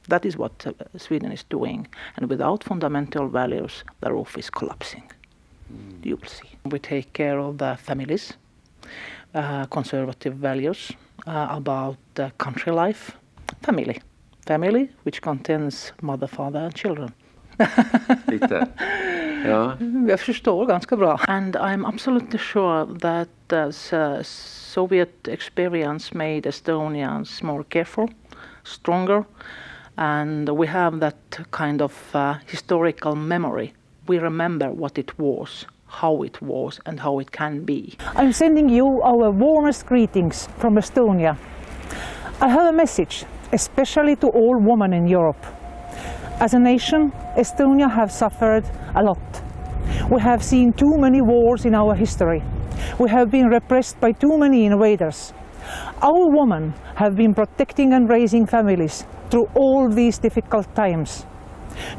That is what Sweden is doing. And without fundamental values, the roof is collapsing. You will see. We take care of the families, conservative values about country life, family which contains mother, father and children. Lite. Ja. Jag förstår ganska bra. And I'm absolutely sure that the Soviet experience made Estonians more careful, stronger, and we have that kind of historical memory. We remember what it was, how it was, and how it can be. I'm sending you our warmest greetings from Estonia. I have a message, especially to all women in Europe. As a nation, Estonia have suffered a lot. We have seen too many wars in our history. We have been repressed by too many invaders. Our women have been protecting and raising families through all these difficult times.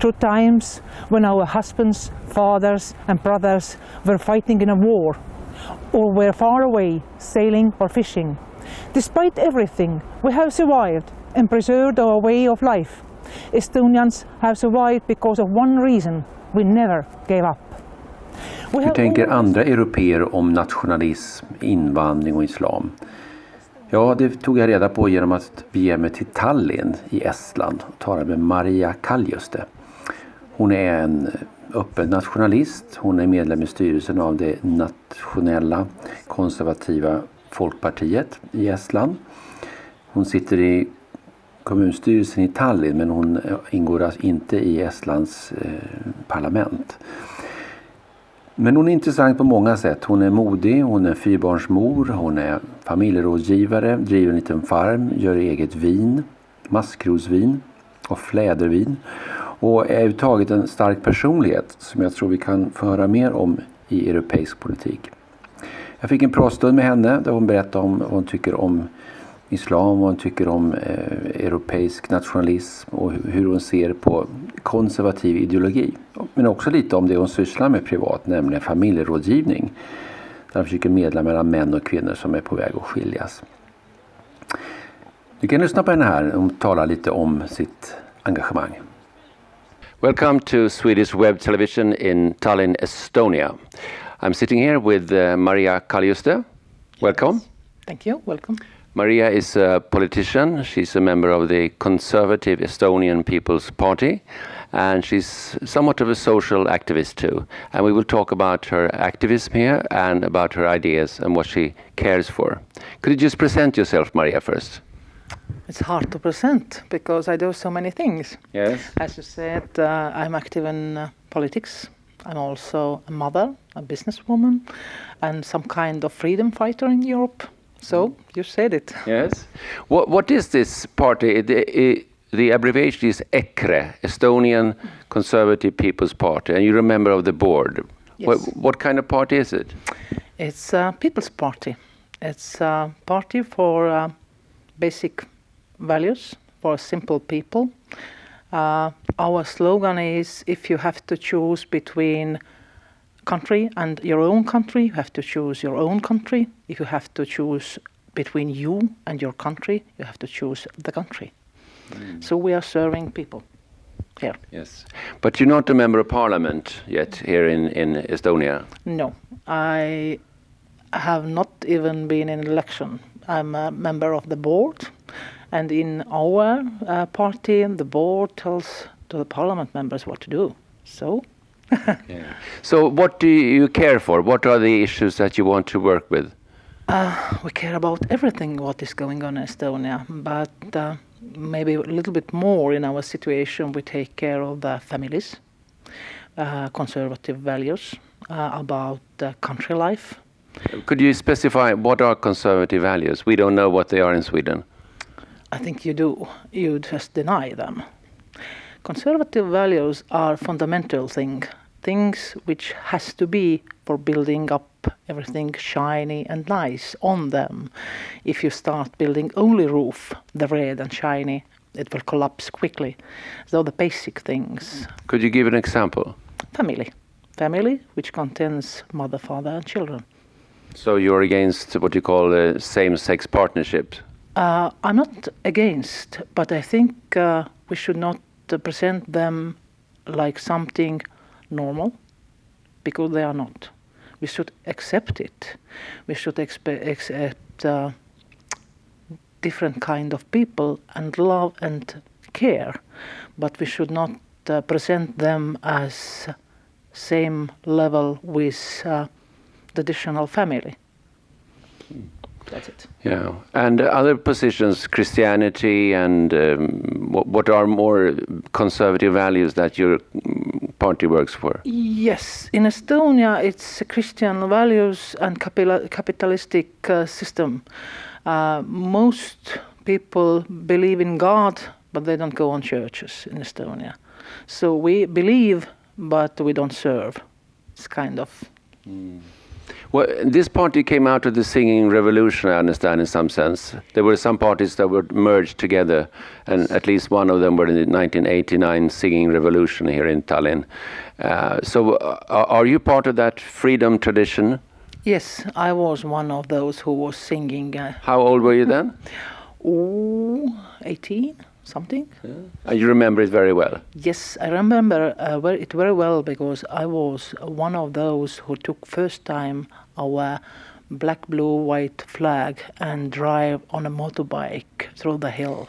Through times when our husbands, fathers and brothers were fighting in a war or were far away sailing or fishing. Despite everything, we have survived and preserved our way of life. Estonians have survived because of one reason: we never gave up. Hur tänker andra europeer om nationalism, invandring och islam? Ja, det tog jag reda på genom att bege mig till Tallin i Estland och tala med Maria Kaljuste. Hon är en öppen nationalist. Hon är medlem i styrelsen av det nationella, konservativa folkpartiet i Estland. Hon sitter i kommunstyrelsen i Tallin, men hon ingår alltså inte i Estlands parlament. Men hon är intressant på många sätt. Hon är modig, hon är fyrbarnsmor, hon är familjerådgivare, driver en liten farm, gör eget vin, maskrosvin och flädervin. Och är överhuvudtaget en stark personlighet som jag tror vi kan få höra mer om i europeisk politik. Jag fick en pratstund med henne där hon berättade om vad hon tycker om islam, vad hon tycker om europeisk nationalism och hur hon ser på konservativ ideologi. Men också lite om det hon sysslar med privat, nämligen familjerådgivning. Där hon försöker medla mellan män och kvinnor som är på väg att skiljas. Du kan lyssna på henne här. Hon talar lite om sitt engagemang. Welcome to Swedish web television in Tallinn, Estonia. I'm sitting here with Maria Kaljuste. Welcome. Yes. Thank you. Welcome. Maria is a politician. She's a member of the conservative Estonian People's Party, and she's somewhat of a social activist too. And we will talk about her activism here and about her ideas and what she cares for. Could you just present yourself, Maria, first? It's hard to present because I do so many things. Yes. As you said, I'm active in politics. I'm also a mother, a businesswoman, and some kind of freedom fighter in Europe. So, you said it. Yes. What is this party? The abbreviation is EKRE, Estonian Conservative People's Party, and you're a member of the board. Yes. What kind of party is it? It's a people's party. It's a party for basic values, for simple people. Our slogan is, if you have to choose between country and your own country, you have to choose your own country. If you have to choose between you and your country, you have to choose the country. So we are serving people here. Yes, but you're not a member of parliament yet here in Estonia. No, I have not even been in election. I'm a member of the board, and in our party, the board tells to the parliament members what to do. So. Yeah. So what do you care for? What are the issues that you want to work with? We care about everything what is going on in Estonia, but maybe a little bit more in our situation. We take care of the families, conservative values, about country life. Could you specify what are conservative values? We don't know what they are in Sweden. I think you do. You just deny them. Conservative values are fundamental things which has to be for building up everything shiny and nice on them. If you start building only roof, the red and shiny, it will collapse quickly. So the basic things. Could you give an example? Family, which contains mother, father and children. So you're against what you call same-sex partnerships? I'm not against, but I think we should not present them like something normal, because they are not. We should accept it. We should accept different kind of people and love and care, but we should not present them as same level with traditional family. That's it. Yeah, and other positions, Christianity, and what are more conservative values that your party works for? Yes, in Estonia it's Christian values and capitalistic system. Most people believe in God, but they don't go on churches in Estonia. So we believe, but we don't serve. It's kind of... Well, this party came out of the singing revolution, I understand, in some sense. There were some parties that were merged together, and at least one of them were in the 1989 singing revolution here in Tallin. So are you part of that freedom tradition? Yes, I was one of those who was singing. How old were you then? 18, something. Yeah. And you remember it very well? Yes, I remember it very well, because I was one of those who took first time our black, blue, white flag and drive on a motorbike through the hill.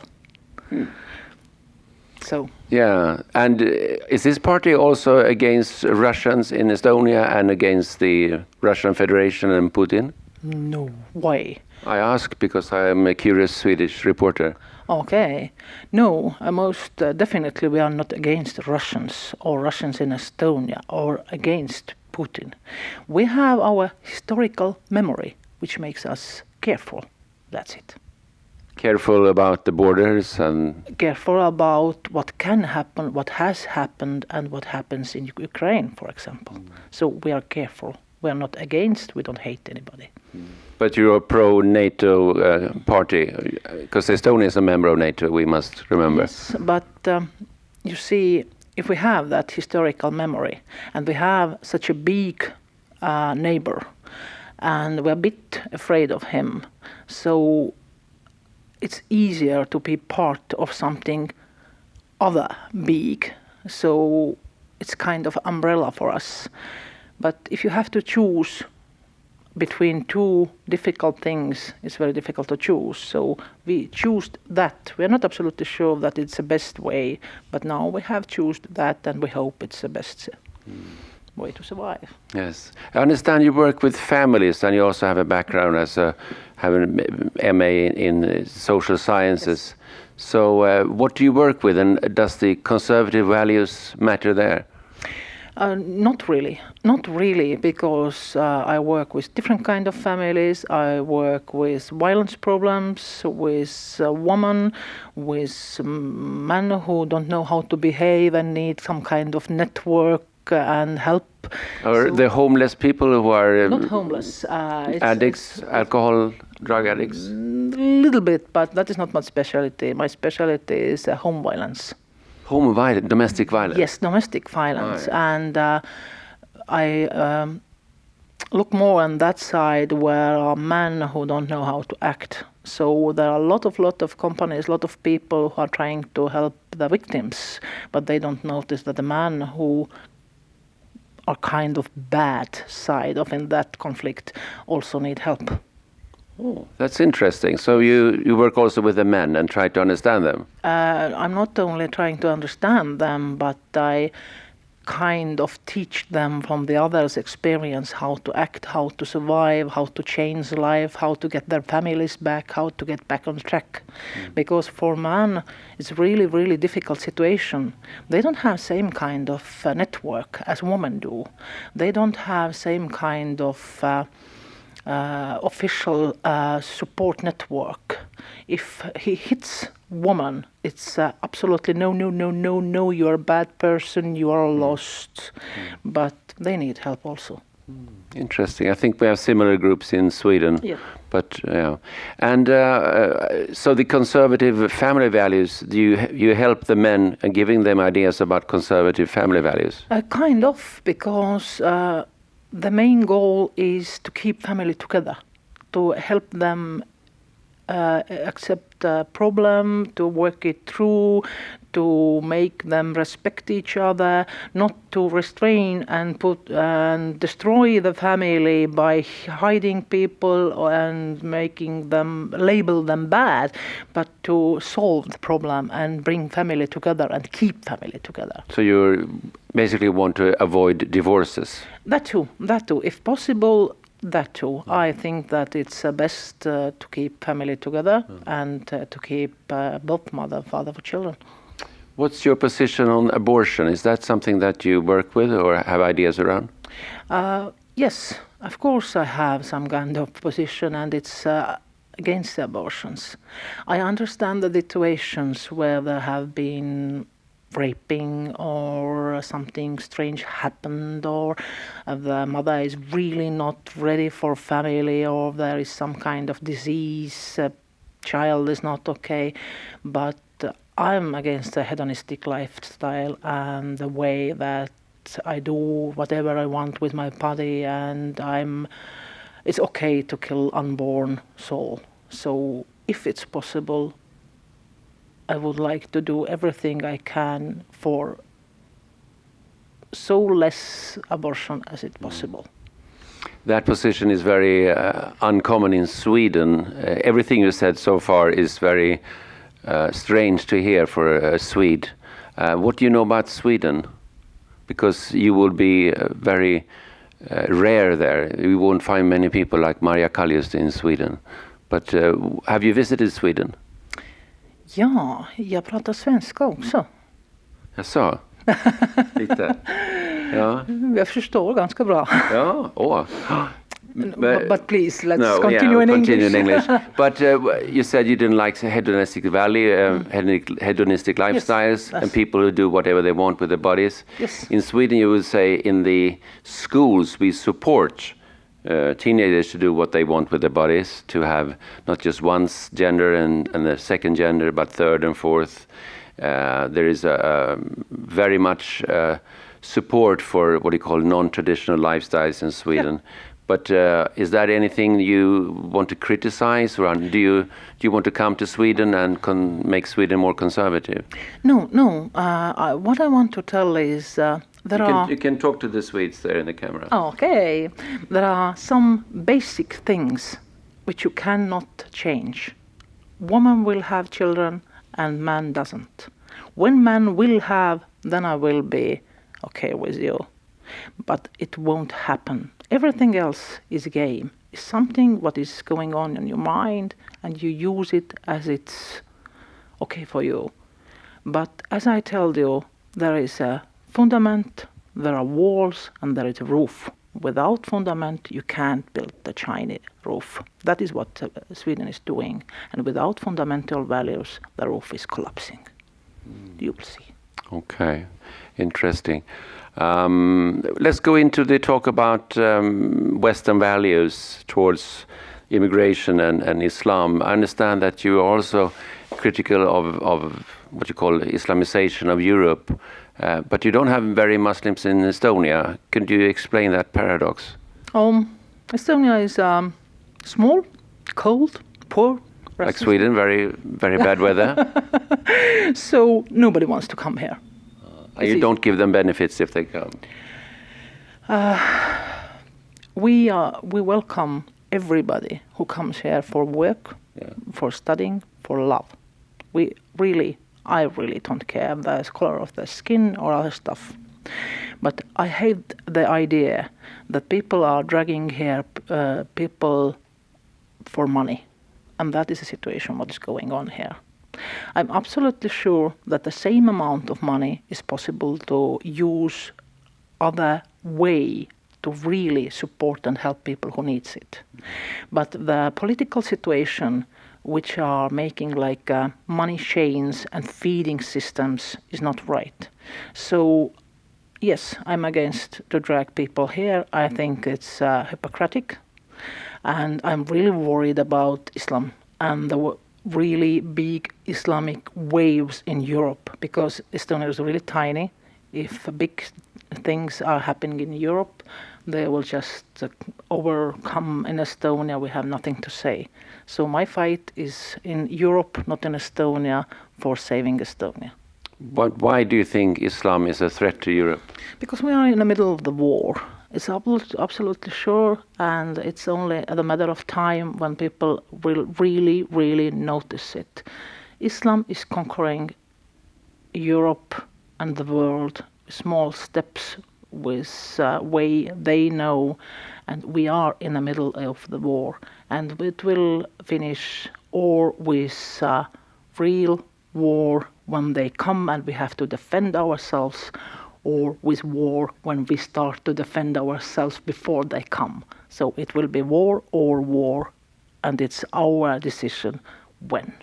So. Yeah, and is this party also against Russians in Estonia and against the Russian Federation and Putin? No, why? I ask because I am a curious Swedish reporter. Okay. No, most definitely we are not against Russians or Russians in Estonia or against Putin. We have our historical memory, which makes us careful. That's it. Careful about the borders and... Careful about what can happen, what has happened, and what happens in Ukraine, for example. So we are careful. We are not against, we don't hate anybody. But you're a pro-NATO party, because Estonia is a member of NATO, we must remember. Yes, but you see, if we have that historical memory, and we have such a big neighbor, and we're a bit afraid of him, so it's easier to be part of something other big. So it's kind of umbrella for us. But if you have to choose between two difficult things, it's very difficult to choose. So we choose that. We're not absolutely sure that it's the best way, but now we have chosen that, and we hope it's the best way to survive. Yes. I understand you work with families, and you also have a background as have an MA in social sciences. Yes. So what do you work with, and does the conservative values matter there? Not really, because I work with different kind of families. I work with violence problems, with women, with men who don't know how to behave and need some kind of network and help. Or so, the homeless people who are... not homeless. Addicts, alcohol, drug addicts? A little bit, but that is not my specialty. My specialty is home violence. Home violence, domestic violence? Yes, domestic violence. Right. And I look more on that side where are men who don't know how to act. So there are a lot of companies, a lot of people who are trying to help the victims, but they don't notice that the men who are kind of bad side of in that conflict also need help. Oh, that's interesting. So you work also with the men and try to understand them? I'm not only trying to understand them, but I kind of teach them from the others' experience how to act, how to survive, how to change life, how to get their families back, how to get back on track. Because for men, it's really, really difficult situation. They don't have same kind of network as women do. They don't have same kind of official support network. If he hits woman, it's absolutely no, you're a bad person, you are lost. But they need help also. Interesting. I think we have similar groups in Sweden. Yeah. But yeah, and so the conservative family values. Do you help the men and giving them ideas about conservative family values? Kind of, because the main goal is to keep family together, to help them accept the problem, to work it through, to make them respect each other, not to restrain and put and destroy the family by hiding people and making them label them bad, but to solve the problem and bring family together and keep family together. So you basically want to avoid divorces? That too, if possible. That too. I think that it's best to keep family together and to keep both mother and father for children. What's your position on abortion? Is that something that you work with or have ideas around? Yes, of course I have some kind of position, and it's against the abortions. I understand the situations where there have been raping or something strange happened, or the mother is really not ready for family, or there is some kind of disease, child is not okay. But I'm against the hedonistic lifestyle and the way that I do whatever I want with my body, and it's okay to kill unborn soul. So if it's possible, I would like to do everything I can for so less abortion as it's possible. That position is very uncommon in Sweden. Everything you said so far is very strange to hear for a Swede. What do you know about Sweden? Because you will be very rare there. You won't find many people like Maria Kaljuste in Sweden. But have you visited Sweden? Ja, jag pratar svenska också. Jaså? Lite? Ja. Jag förstår ganska bra. Ja, åh. But please, let's continue in English. But you said you didn't like hedonistic value, hedonistic lifestyles, yes. And people who do whatever they want with their bodies. Yes. In Sweden, you would say in the schools we support teenagers to do what they want with their bodies, to have not just one gender and the second gender, but third and fourth. There is a very much support for what you call non-traditional lifestyles in Sweden. Yeah. But is that anything you want to criticize, or do you want to come to Sweden and make Sweden more conservative? No. What I want to tell is you can talk to the Swedes there in the camera. Okay. There are some basic things which you cannot change. Woman will have children and man doesn't. When man will have, then I will be okay with you. But it won't happen. Everything else is a game. It's something what is going on in your mind, and you use it as it's okay for you. But as I told you, there is a fundament, there are walls, and there is a roof. Without fundament, you can't build the Chinese roof. That is what Sweden is doing. And without fundamental values, the roof is collapsing. You will see. Okay, interesting. Let's go into the talk about Western values towards immigration and Islam. I understand that you are also critical of what you call Islamization of Europe, but you don't have very Muslims in Estonia. Can you explain that paradox? Estonia is small, cold, poor. Like Sweden, very, very bad weather. So nobody wants to come here. You don't give them benefits if they come. We welcome everybody who comes here for work, for studying, for love. I really don't care the color of their skin or other stuff. But I hate the idea that people are dragging here people for money. And that is the situation what is going on here. I'm absolutely sure that the same amount of money is possible to use other way to really support and help people who needs it. But the political situation which are making like money chains and feeding systems is not right. So yes, I'm against to drag people here. I think it's hypocritic. And I'm really worried about Islam and the really big Islamic waves in Europe, because Estonia is really tiny. If a big things are happening in Europe, they will just overcome in Estonia. We have nothing to say. So my fight is in Europe, not in Estonia, for saving Estonia. But why do you think Islam is a threat to Europe? Because we are in the middle of the war. It's absolutely sure, and it's only a matter of time when people will really, really notice it. Islam is conquering Europe and the world, small steps with way they know, and we are in the middle of the war, and it will finish or with real war when they come and we have to defend ourselves, or with war when we start to defend ourselves before they come. So it will be war or war, and it's our decision when.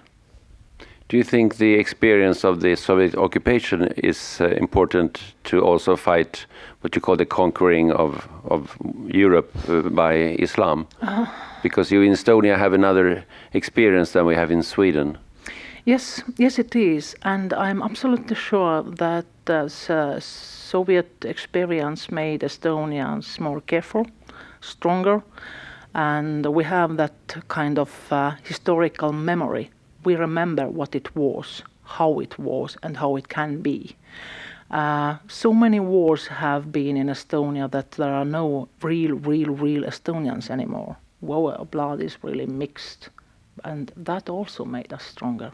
Do you think the experience of the Soviet occupation is important to also fight what you call the conquering of Europe by Islam? Because you in Estonia have another experience than we have in Sweden. Yes, it is, and I'm absolutely sure that the Soviet experience made Estonians more careful, stronger, and we have that kind of historical memory. We remember what it was, and how it can be. So many wars have been in Estonia that there are no real Estonians anymore. Our blood is really mixed, and that also made us stronger.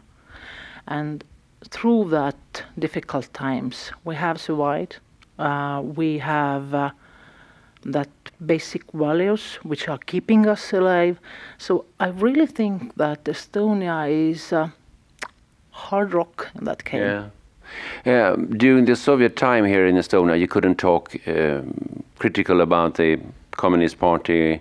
And through that difficult times, we have survived. We have that basic values which are keeping us alive. So I really think that Estonia is hard rock in that case. Yeah. During the Soviet time here in Estonia, you couldn't talk critical about the Communist Party.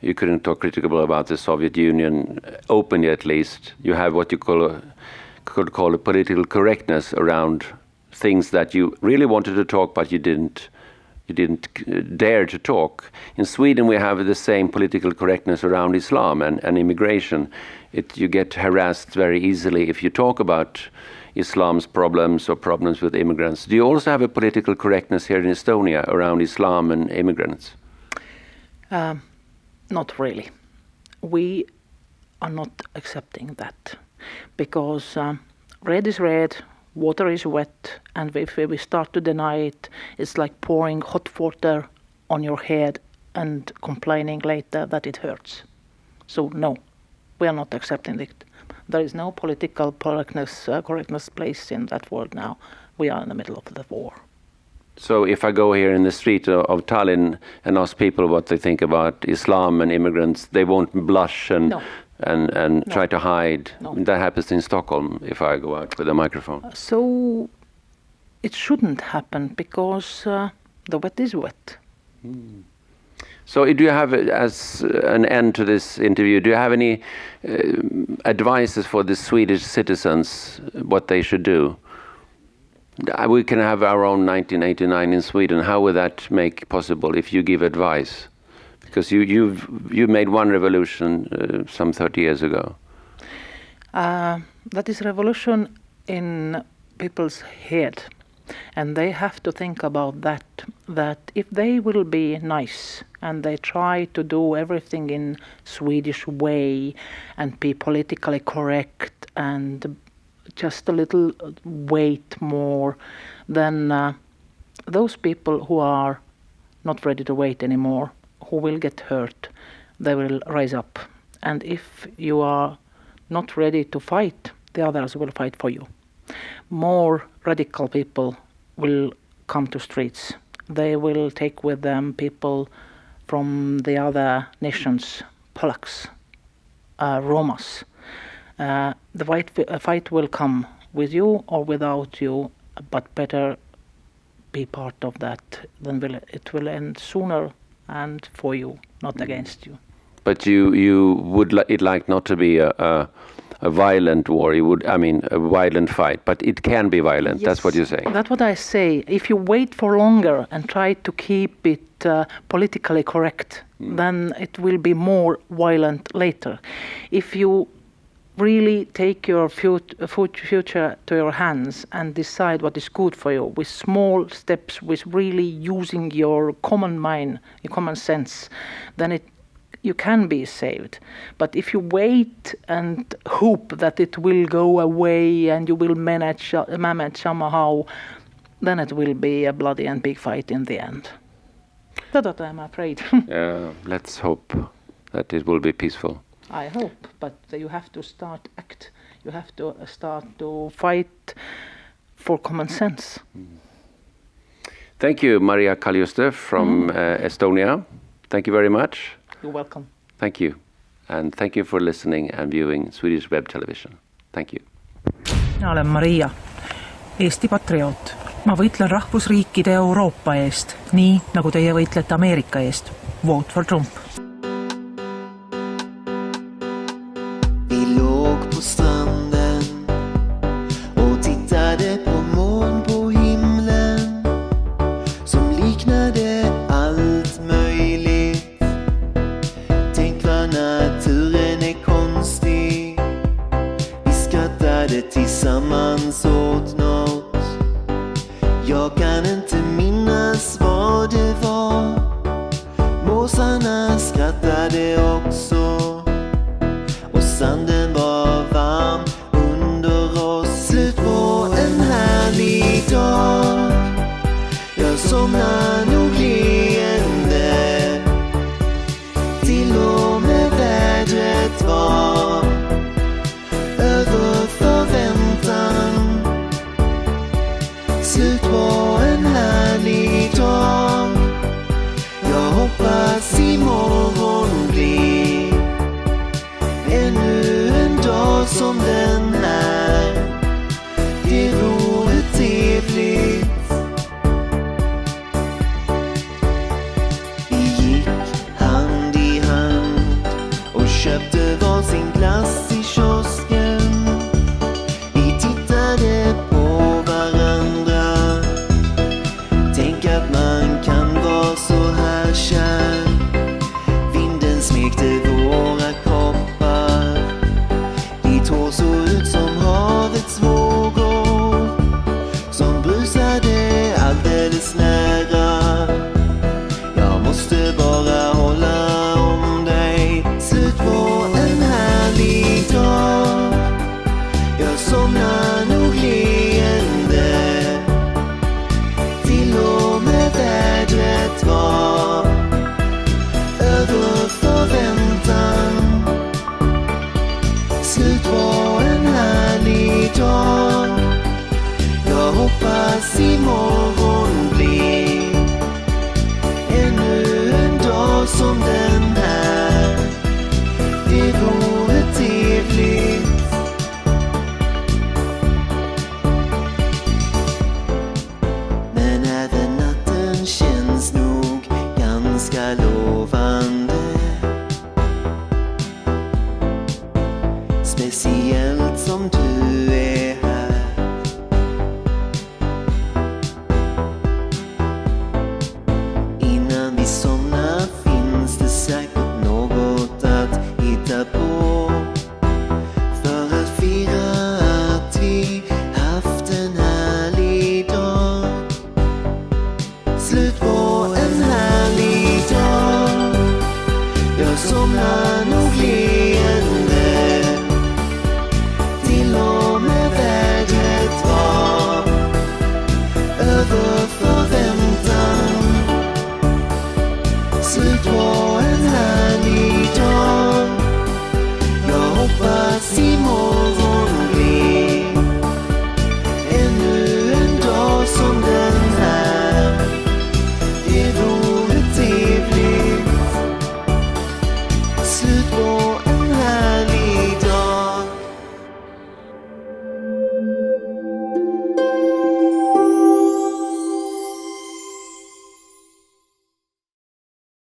You couldn't talk critical about the Soviet Union, openly at least. You have what you could call a political correctness around things that you really wanted to talk, but you didn't dare to talk. In Sweden, we have the same political correctness around Islam and immigration. You get harassed very easily if you talk about Islam's problems or problems with immigrants. Do you also have a political correctness here in Estonia around Islam and immigrants? Not really. We are not accepting that, because red is red, water is wet, and if we start to deny it, it's like pouring hot water on your head and complaining later that it hurts. So no, we are not accepting it. There is no political correctness place in that world now. We are in the middle of the war. So if I go here in the street of Tallin and ask people what they think about Islam and immigrants, they won't blush and try to hide. No. That happens in Stockholm if I go out with a microphone. So it shouldn't happen, because the wet is wet. So do you have, as an end to this interview, do you have any advices for the Swedish citizens what they should do? We can have our own 1989 in Sweden. How would that make possible if you give advice? Because you made one revolution some 30 years ago. That is revolution in people's head, and they have to think about that if they will be nice and they try to do everything in Swedish way and be politically correct and just a little wait more, then those people who are not ready to wait anymore, who will get hurt, they will rise up. And if you are not ready to fight, the others will fight for you. More radical people will come to streets. They will take with them people from the other nations, Polacks, Romas. The fight will come with you or without you, but better be part of that. Then it will end sooner and for you, not against you. But you would like not to be a violent war. You would, a violent fight. But it can be violent. Yes, that's what you're saying. That's what I say. If you wait for longer and try to keep it politically correct, then it will be more violent later. If you really take your future to your hands and decide what is good for you with small steps, with really using your common mind, your common sense, then you can be saved. But if you wait and hope that it will go away and you will manage somehow, then it will be a bloody and big fight in the end. That's what I'm afraid. Let's hope that it will be peaceful. I hope, but you have to act. You have to start to fight for common sense. Thank you, Maria Kaljuste from Estonia. Thank you very much. You're welcome. Thank you. And thank you for listening and viewing Swedish web television. Thank you. Mina olen Maria, Eesti patrioot. Ma võitlen rahvusriikide Euroopa eest, nii nagu teie võitlete Ameerika eest. Vote for Trump. Vi låg på stranden och tittade på moln på himlen som liknade allt möjligt. Tänk vad naturen är konstig. Vi skrattade tillsammans åt något. Jag kan inte minnas vad det var. Måsarna skrattade också. Och sanden var varm under oss. Slut på en härlig dag. Jag somnar nog leende. Till och med vädret var över förväntan. Slut på en härlig dag. Jag hoppas imorgon blir ännu en dag som den här. Det vore trevligt. Vi gick hand i hand och köpte varsin glass i kiosken. Vi tittade på varandra. Tänk att man kan vara så här kär. Vinden smekte våra kroppar. Ditt hår såg ut som havets vågor som brusade alldeles nära. Jag måste bara hålla om dig. Slut på en härlig dag. Jag somnar nog leende. Till och med vädret var över förväntan. Slut på en härlig dag. Jag hoppas imorgon